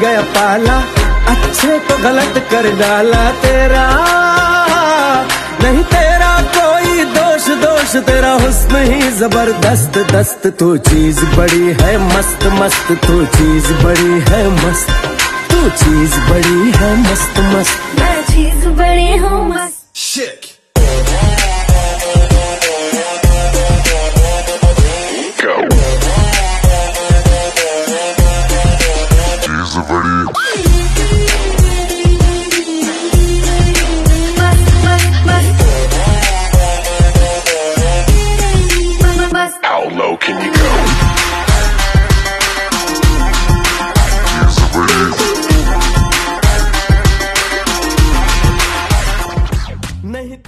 गया पाला, अच्छे को गलत कर डाला तेरा। नहीं तेरा कोई दोष, दोष तेरा हुस्न ही जबरदस्त दस्त। तू चीज बड़ी है मस्त मस्त, तू चीज बड़ी है मस्त, तू चीज बड़ी है मस्त मस्त, मैं चीज बड़ी हूँ मस्त। Shit.